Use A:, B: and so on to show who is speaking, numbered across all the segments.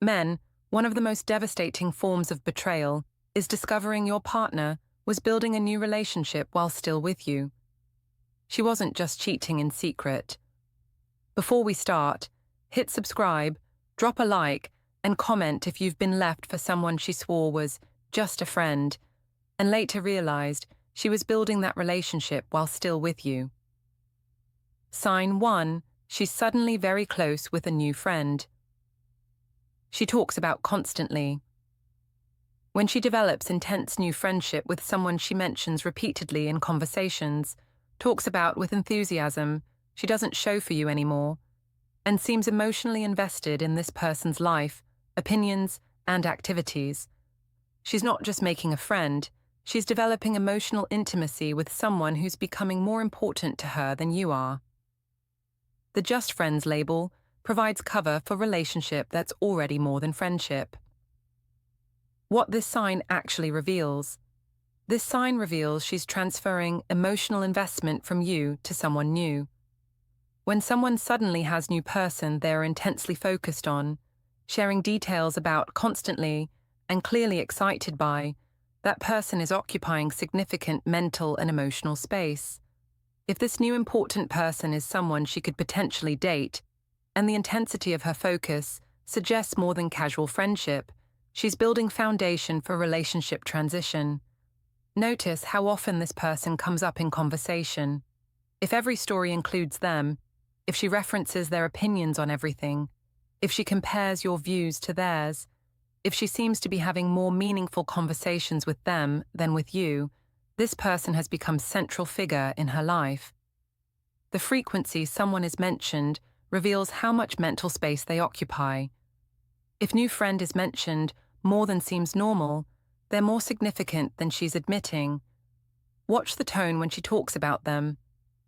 A: Men, one of the most devastating forms of betrayal is discovering your partner was building a new relationship while still with you. She wasn't just cheating in secret. Before we start, hit subscribe, drop a like, and comment if you've been left for someone she swore was just a friend, and later realized she was building that relationship while still with you. Sign 1. She's suddenly very close with a new friend. She talks about constantly. When she develops intense new friendship with someone she mentions repeatedly in conversations, talks about with enthusiasm, she doesn't show for you anymore, and seems emotionally invested in this person's life, opinions, and activities. She's not just making a friend, she's developing emotional intimacy with someone who's becoming more important to her than you are. The Just Friends label provides cover for relationship that's already more than friendship. What this sign actually reveals. This sign reveals she's transferring emotional investment from you to someone new. When someone suddenly has a new person they're intensely focused on, sharing details about constantly and clearly excited by, that person is occupying significant mental and emotional space. If this new important person is someone she could potentially date, and the intensity of her focus suggests more than casual friendship, she's building foundation for relationship transition. Notice how often this person comes up in conversation. If every story includes them, if she references their opinions on everything, if she compares your views to theirs, if she seems to be having more meaningful conversations with them than with you, this person has become central figure in her life. The frequency someone is mentioned reveals how much mental space they occupy. If new friend is mentioned more than seems normal, they're more significant than she's admitting. Watch the tone when she talks about them.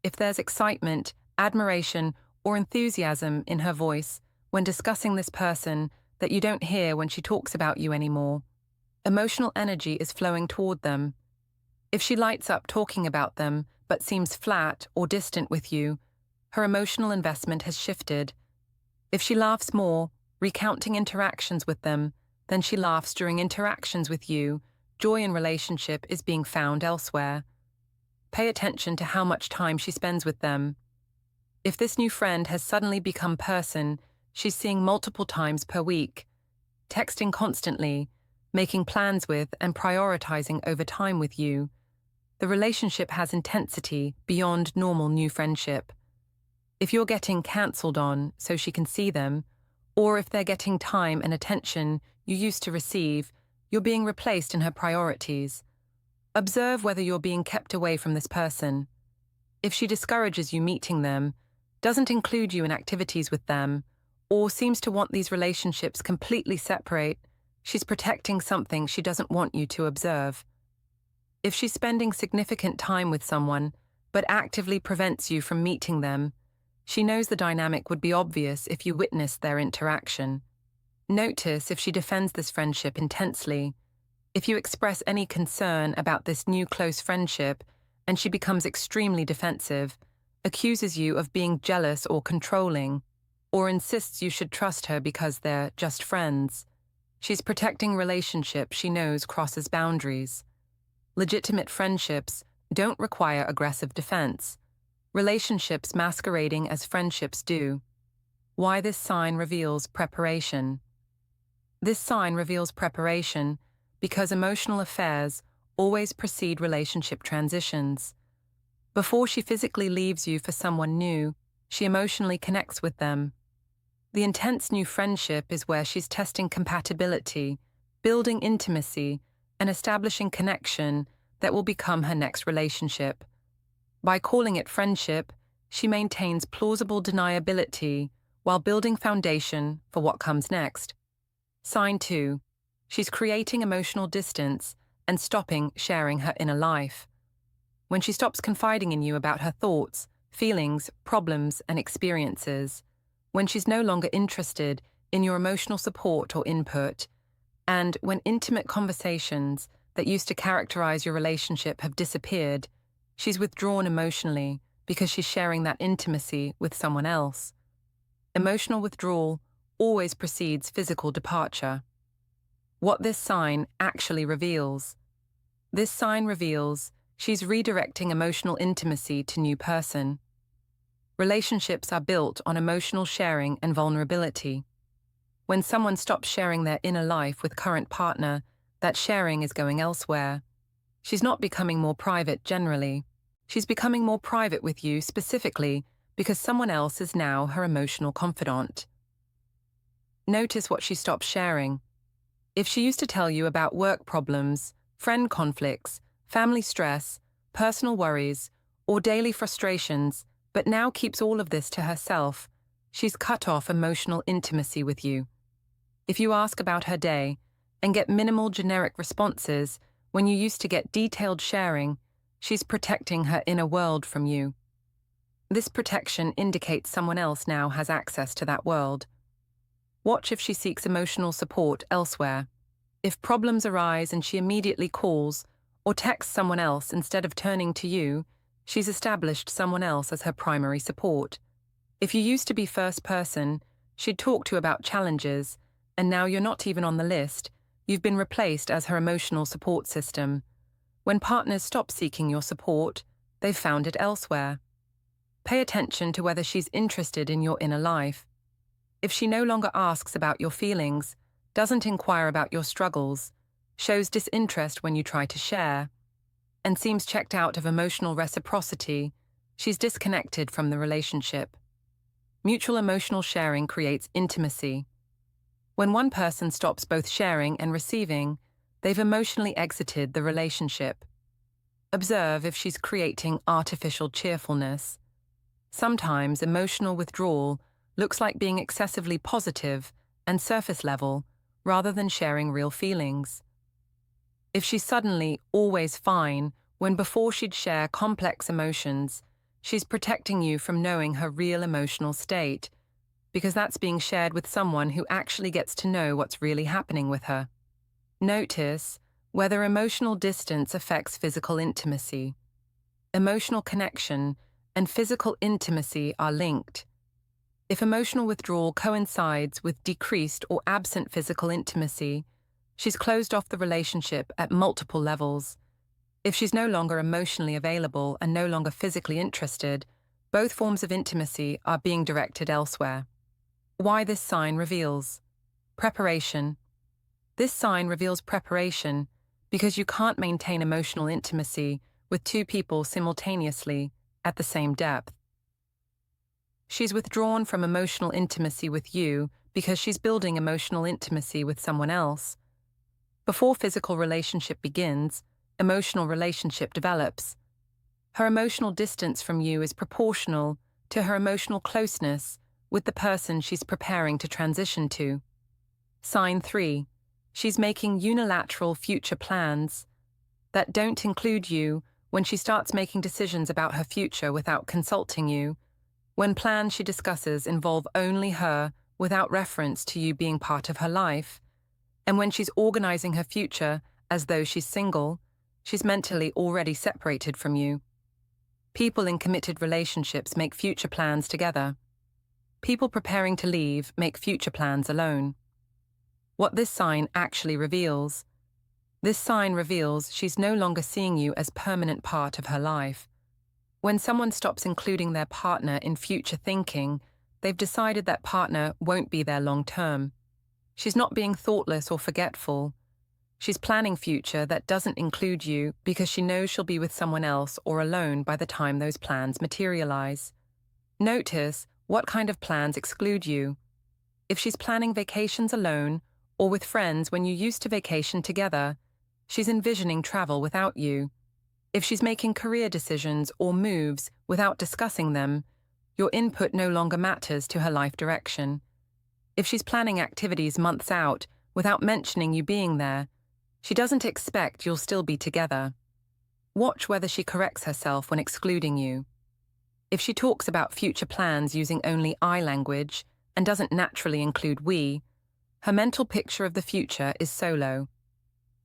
A: If there's excitement, admiration, or enthusiasm in her voice when discussing this person that you don't hear when she talks about you anymore, emotional energy is flowing toward them. If she lights up talking about them but seems flat or distant with you, her emotional investment has shifted. If she laughs more, recounting interactions with them, than she laughs during interactions with you, joy in relationship is being found elsewhere. Pay attention to how much time she spends with them. If this new friend has suddenly become person she's seeing multiple times per week, texting constantly, making plans with and prioritizing over time with you, the relationship has intensity beyond normal new friendship. If you're getting cancelled on so she can see them, or if they're getting time and attention you used to receive, you're being replaced in her priorities. Observe whether you're being kept away from this person. If she discourages you meeting them, doesn't include you in activities with them, or seems to want these relationships completely separate, she's protecting something she doesn't want you to observe. If she's spending significant time with someone, but actively prevents you from meeting them, she knows the dynamic would be obvious if you witnessed their interaction. Notice if she defends this friendship intensely. If you express any concern about this new close friendship and she becomes extremely defensive, accuses you of being jealous or controlling, or insists you should trust her because they're just friends, she's protecting relationship she knows crosses boundaries. Legitimate friendships don't require aggressive defense. Relationships masquerading as friendships do. Why this sign reveals preparation. This sign reveals preparation because emotional affairs always precede relationship transitions. Before she physically leaves you for someone new, she emotionally connects with them. The intense new friendship is where she's testing compatibility, building intimacy, and establishing connection that will become her next relationship. By calling it friendship, she maintains plausible deniability while building foundation for what comes next. Sign 2. She's creating emotional distance and stopping sharing her inner life. When she stops confiding in you about her thoughts, feelings, problems, and experiences, when she's no longer interested in your emotional support or input, and when intimate conversations that used to characterize your relationship have disappeared, she's withdrawn emotionally because she's sharing that intimacy with someone else. Emotional withdrawal always precedes physical departure. What this sign actually reveals. This sign reveals she's redirecting emotional intimacy to new person. Relationships are built on emotional sharing and vulnerability. When someone stops sharing their inner life with current partner, that sharing is going elsewhere. She's not becoming more private generally. She's becoming more private with you specifically because someone else is now her emotional confidant. Notice what she stops sharing. If she used to tell you about work problems, friend conflicts, family stress, personal worries, or daily frustrations, but now keeps all of this to herself, she's cut off emotional intimacy with you. If you ask about her day and get minimal generic responses when you used to get detailed sharing, she's protecting her inner world from you. This protection indicates someone else now has access to that world. Watch if she seeks emotional support elsewhere. If problems arise and she immediately calls or texts someone else instead of turning to you, she's established someone else as her primary support. If you used to be first person, she'd talk to you about challenges, and now you're not even on the list, you've been replaced as her emotional support system. When partners stop seeking your support, they've found it elsewhere. Pay attention to whether she's interested in your inner life. If she no longer asks about your feelings, doesn't inquire about your struggles, shows disinterest when you try to share, and seems checked out of emotional reciprocity, she's disconnected from the relationship. Mutual emotional sharing creates intimacy. When one person stops both sharing and receiving, they've emotionally exited the relationship. Observe if she's creating artificial cheerfulness. Sometimes emotional withdrawal looks like being excessively positive and surface level rather than sharing real feelings. If she's suddenly always fine when before she'd share complex emotions, she's protecting you from knowing her real emotional state, because that's being shared with someone who actually gets to know what's really happening with her. Notice whether emotional distance affects physical intimacy. Emotional connection and physical intimacy are linked. If emotional withdrawal coincides with decreased or absent physical intimacy, she's closed off the relationship at multiple levels. If she's no longer emotionally available and no longer physically interested, both forms of intimacy are being directed elsewhere. Why this sign reveals preparation. This sign reveals preparation because you can't maintain emotional intimacy with two people simultaneously at the same depth. She's withdrawn from emotional intimacy with you because she's building emotional intimacy with someone else. Before physical relationship begins, emotional relationship develops. Her emotional distance from you is proportional to her emotional closeness with the person she's preparing to transition to. Sign 3. She's making unilateral future plans that don't include you when she starts making decisions about her future without consulting you, when plans she discusses involve only her without reference to you being part of her life, and when she's organizing her future as though she's single, she's mentally already separated from you. People in committed relationships make future plans together. People preparing to leave make future plans alone. What this sign actually reveals. This sign reveals she's no longer seeing you as permanent part of her life. When someone stops including their partner in future thinking, they've decided that partner won't be there long term. She's not being thoughtless or forgetful. She's planning future that doesn't include you because she knows she'll be with someone else or alone by the time those plans materialize. Notice what kind of plans exclude you. If she's planning vacations alone or with friends when you used to vacation together, she's envisioning travel without you. If she's making career decisions or moves without discussing them, your input no longer matters to her life direction. If she's planning activities months out without mentioning you being there, she doesn't expect you'll still be together. Watch whether she corrects herself when excluding you. If she talks about future plans using only I language and doesn't naturally include we, her mental picture of the future is solo.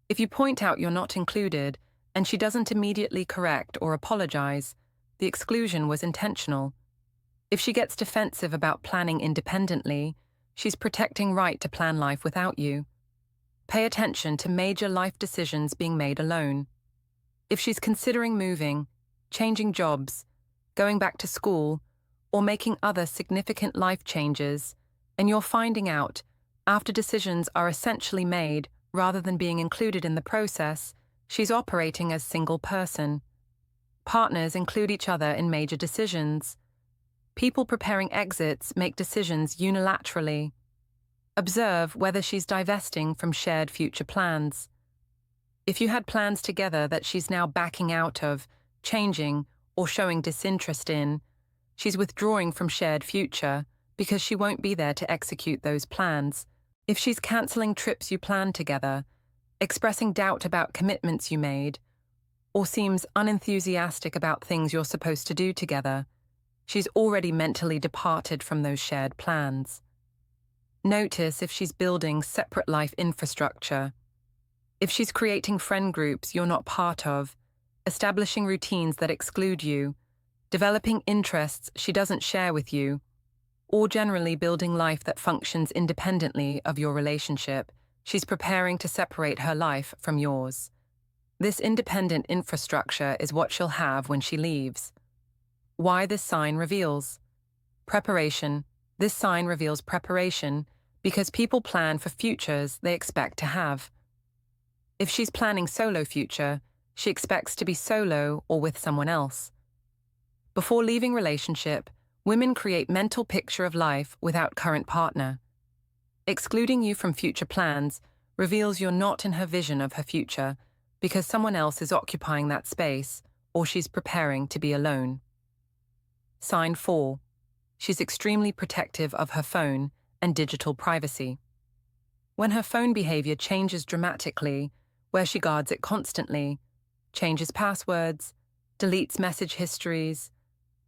A: If you point out you're not included and she doesn't immediately correct or apologize, the exclusion was intentional. If she gets defensive about planning independently, she's protecting right to plan life without you. Pay attention to major life decisions being made alone. If she's considering moving, changing jobs, going back to school, or making other significant life changes, and you're finding out, after decisions are essentially made rather than being included in the process, she's operating as single person. Partners include each other in major decisions. People preparing exits make decisions unilaterally. Observe whether she's divesting from shared future plans. If you had plans together that she's now backing out of, changing, or showing disinterest in, she's withdrawing from shared future because she won't be there to execute those plans. If she's cancelling trips you planned together, expressing doubt about commitments you made, or seems unenthusiastic about things you're supposed to do together, she's already mentally departed from those shared plans. Notice if she's building separate life infrastructure. If she's creating friend groups you're not part of, establishing routines that exclude you, developing interests she doesn't share with you, or generally building life that functions independently of your relationship, she's preparing to separate her life from yours. This independent infrastructure is what she'll have when she leaves. Why this sign reveals preparation. This sign reveals preparation because people plan for futures they expect to have. If she's planning solo future, she expects to be solo or with someone else. Before leaving relationship, women create mental picture of life without current partner. Excluding you from future plans reveals you're not in her vision of her future because someone else is occupying that space or she's preparing to be alone. Sign 4. She's extremely protective of her phone and digital privacy. When her phone behavior changes dramatically, where she guards it constantly, changes passwords, deletes message histories,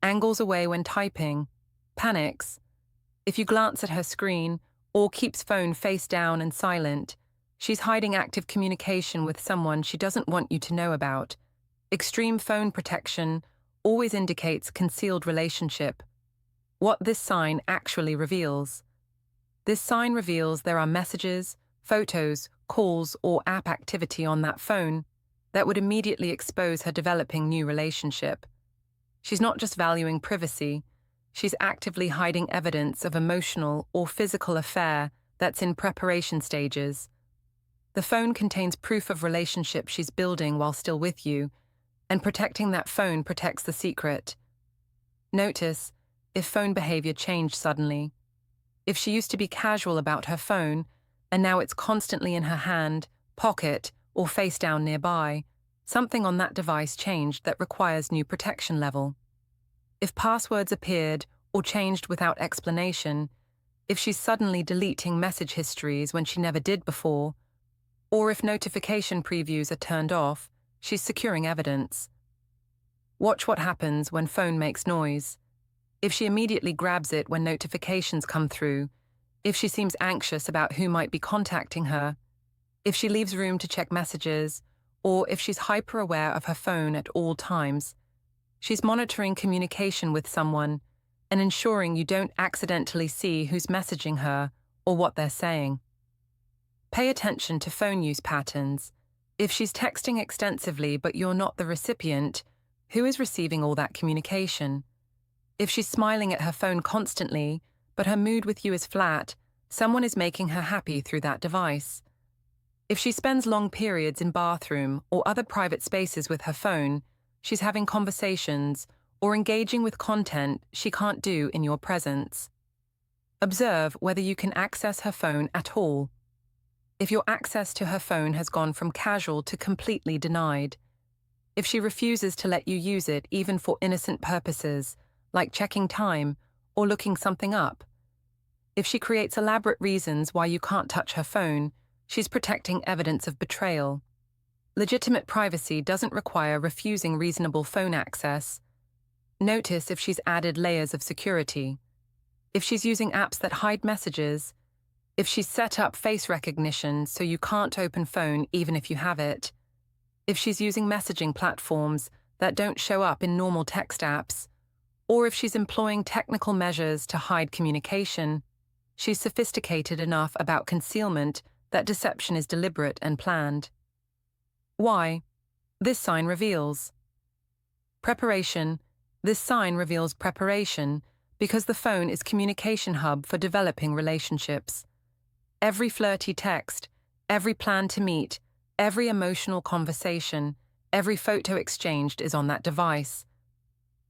A: angles away when typing, panics, if you glance at her screen, or keeps phone face down and silent, she's hiding active communication with someone she doesn't want you to know about. Extreme phone protection always indicates concealed relationship. What this sign actually reveals. This sign reveals there are messages, photos, calls, or app activity on that phone that would immediately expose her developing new relationship. She's not just valuing privacy, she's actively hiding evidence of emotional or physical affair that's in preparation stages. The phone contains proof of relationship she's building while still with you, and protecting that phone protects the secret. Notice if phone behavior changed suddenly. If she used to be casual about her phone, and now it's constantly in her hand, pocket, or face down nearby, something on that device changed that requires new protection level. If passwords appeared or changed without explanation, if she's suddenly deleting message histories when she never did before, or if notification previews are turned off, she's securing evidence. Watch what happens when phone makes noise. If she immediately grabs it when notifications come through, if she seems anxious about who might be contacting her, if she leaves room to check messages, or if she's hyper-aware of her phone at all times, she's monitoring communication with someone and ensuring you don't accidentally see who's messaging her or what they're saying. Pay attention to phone use patterns. If she's texting extensively but you're not the recipient, who is receiving all that communication? If she's smiling at her phone constantly, but her mood with you is flat, someone is making her happy through that device. If she spends long periods in bathroom or other private spaces with her phone, she's having conversations or engaging with content she can't do in your presence. Observe whether you can access her phone at all. If your access to her phone has gone from casual to completely denied. If she refuses to let you use it even for innocent purposes, like checking time or looking something up. If she creates elaborate reasons why you can't touch her phone, she's protecting evidence of betrayal. Legitimate privacy doesn't require refusing reasonable phone access. Notice if she's added layers of security. If she's using apps that hide messages. If she's set up face recognition so you can't open phone even if you have it. If she's using messaging platforms that don't show up in normal text apps. Or if she's employing technical measures to hide communication. She's sophisticated enough about concealment that deception is deliberate and planned. Why? This sign reveals preparation. This sign reveals preparation because the phone is communication hub for developing relationships. Every flirty text, every plan to meet, every emotional conversation, every photo exchanged is on that device.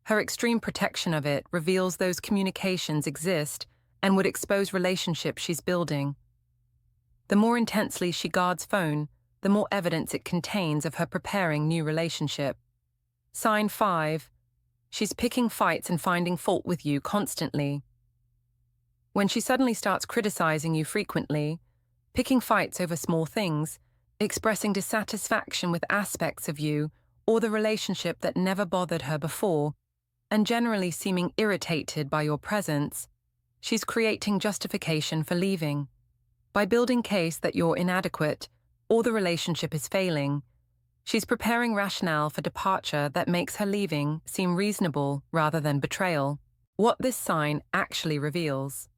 A: Her extreme protection of it reveals those communications exist and would expose relationships she's building. The more intensely she guards phone, the more evidence it contains of her preparing new relationship. Sign 5. She's picking fights and finding fault with you constantly. When she suddenly starts criticizing you frequently, picking fights over small things, expressing dissatisfaction with aspects of you or the relationship that never bothered her before, and generally seeming irritated by your presence, she's creating justification for leaving. By building case that you're inadequate or the relationship is failing, she's preparing rationale for departure that makes her leaving seem reasonable rather than betrayal. What this sign actually reveals.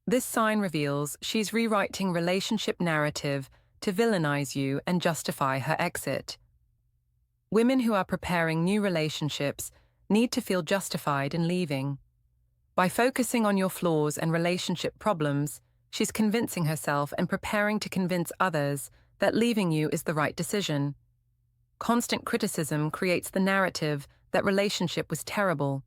A: This sign reveals she's rewriting relationship narrative to villainize you and justify her exit. Women who are preparing new relationships need to feel justified in leaving. By focusing on your flaws and relationship problems, she's convincing herself and preparing to convince others that leaving you is the right decision. Constant criticism creates the narrative that relationship was terrible,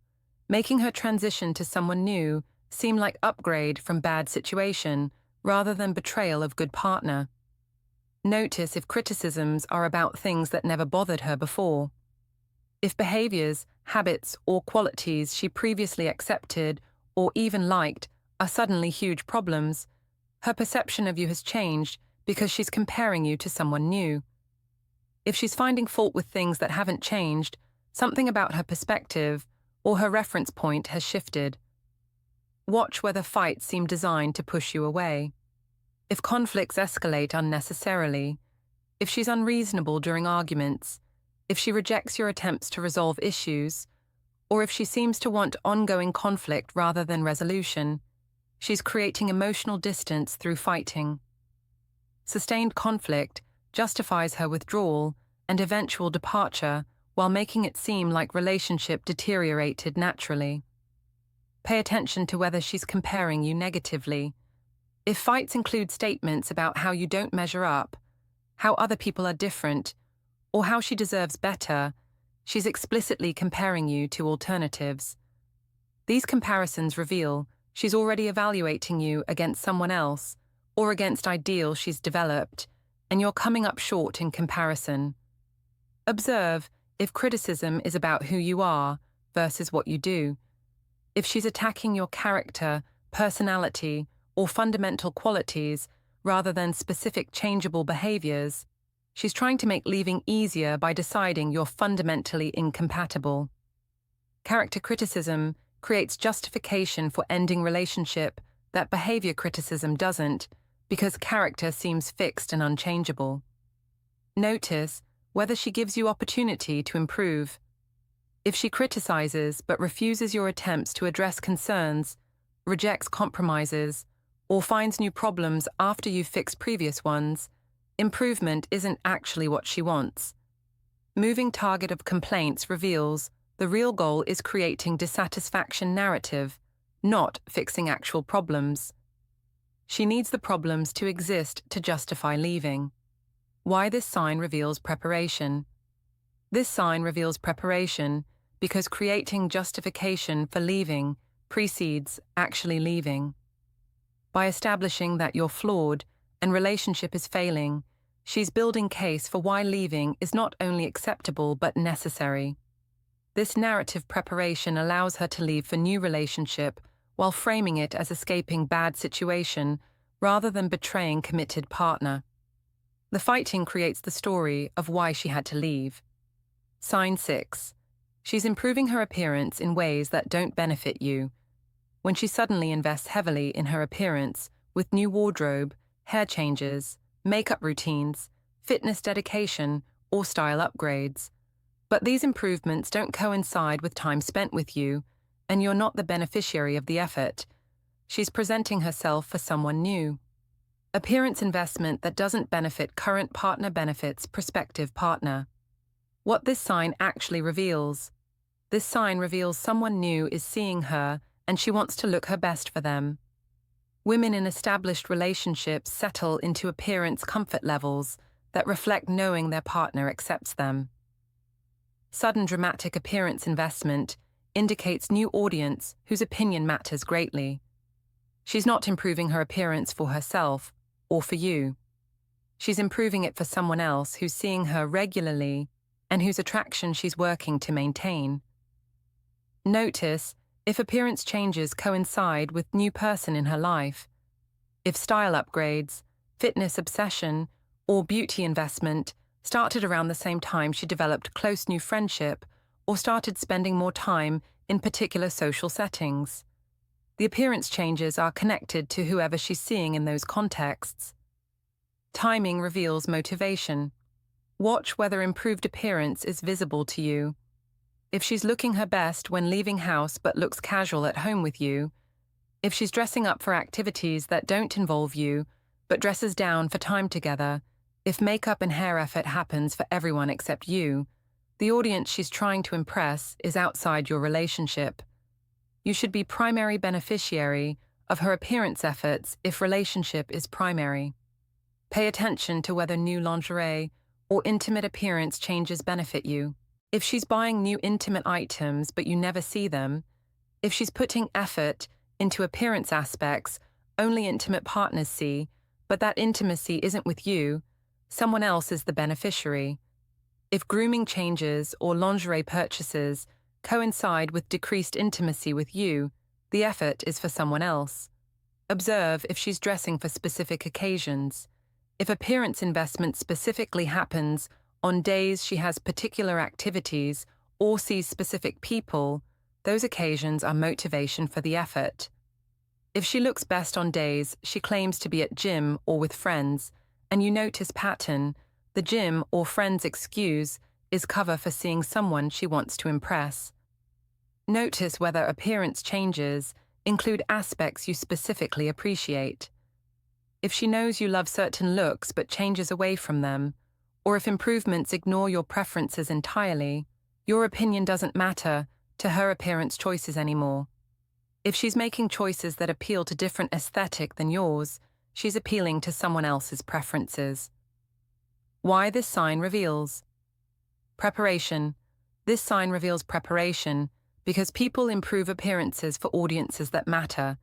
A: making her transition to someone new seem like upgrade from bad situation rather than betrayal of good partner. Notice if criticisms are about things that never bothered her before. If behaviors, habits, or qualities she previously accepted or even liked are suddenly huge problems, her perception of you has changed because she's comparing you to someone new. If she's finding fault with things that haven't changed, something about her perspective or her reference point has shifted. Watch whether fights seem designed to push you away. If conflicts escalate unnecessarily, if she's unreasonable during arguments, if she rejects your attempts to resolve issues, or if she seems to want ongoing conflict rather than resolution, she's creating emotional distance through fighting. Sustained conflict justifies her withdrawal and eventual departure while making it seem like relationship deteriorated naturally. Pay attention to whether she's comparing you negatively. If fights include statements about how you don't measure up, how other people are different, or how she deserves better, she's explicitly comparing you to alternatives. These comparisons reveal she's already evaluating you against someone else or against ideals she's developed, and you're coming up short in comparison. Observe if criticism is about who you are versus what you do. If she's attacking your character, personality, or fundamental qualities rather than specific changeable behaviors, she's trying to make leaving easier by deciding you're fundamentally incompatible. Character criticism creates justification for ending relationship that behavior criticism doesn't, because character seems fixed and unchangeable. Notice whether she gives you opportunity to improve. If she criticizes but refuses your attempts to address concerns, rejects compromises, or finds new problems after you've fixed previous ones, improvement isn't actually what she wants. Moving target of complaints reveals the real goal is creating dissatisfaction narrative, not fixing actual problems. She needs the problems to exist to justify leaving. Why this sign reveals preparation. This sign reveals preparation because creating justification for leaving precedes actually leaving. By establishing that you're flawed and relationship is failing, she's building case for why leaving is not only acceptable but necessary. This narrative preparation allows her to leave for new relationship while framing it as escaping bad situation rather than betraying committed partner. The fighting creates the story of why she had to leave. Sign 6. She's improving her appearance in ways that don't benefit you. When she suddenly invests heavily in her appearance with new wardrobe, hair changes, makeup routines, fitness dedication, or style upgrades. But these improvements don't coincide with time spent with you, and you're not the beneficiary of the effort. She's presenting herself for someone new. Appearance investment that doesn't benefit current partner benefits prospective partner. What this sign actually reveals. This sign reveals someone new is seeing her and she wants to look her best for them. Women in established relationships settle into appearance comfort levels that reflect knowing their partner accepts them. Sudden dramatic appearance investment indicates new audience whose opinion matters greatly. She's not improving her appearance for herself or for you. She's improving it for someone else who's seeing her regularly and whose attraction she's working to maintain. Notice if appearance changes coincide with new person in her life. If style upgrades, fitness obsession, or beauty investment started around the same time she developed close new friendship or started spending more time in particular social settings. The appearance changes are connected to whoever she's seeing in those contexts. Timing reveals motivation. Watch whether improved appearance is visible to you. If she's looking her best when leaving house but looks casual at home with you, if she's dressing up for activities that don't involve you but dresses down for time together, if makeup and hair effort happens for everyone except you, the audience she's trying to impress is outside your relationship. You should be primary beneficiary of her appearance efforts if relationship is primary. Pay attention to whether new lingerie or intimate appearance changes benefit you. If she's buying new intimate items but you never see them, if she's putting effort into appearance aspects only intimate partners see, but that intimacy isn't with you, someone else is the beneficiary. If grooming changes or lingerie purchases coincide with decreased intimacy with you, the effort is for someone else. Observe if she's dressing for specific occasions. If appearance investment specifically happens on days she has particular activities or sees specific people, those occasions are motivation for the effort. If she looks best on days she claims to be at gym or with friends, and you notice pattern, the gym or friends excuse is cover for seeing someone she wants to impress. Notice whether appearance changes include aspects you specifically appreciate. If she knows you love certain looks but changes away from them, or if improvements ignore your preferences entirely, your opinion doesn't matter to her appearance choices anymore. If she's making choices that appeal to different aesthetic than yours, she's appealing to someone else's preferences. Why this sign reveals. Preparation. This sign reveals preparation because people improve appearances for audiences that matter.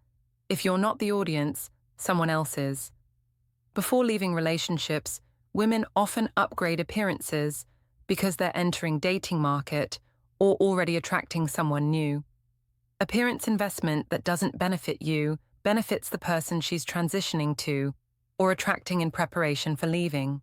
A: If you're not the audience, someone else is. Before leaving relationships, women often upgrade appearances because they're entering dating market or already attracting someone new. Appearance investment that doesn't benefit you benefits the person she's transitioning to or attracting in preparation for leaving.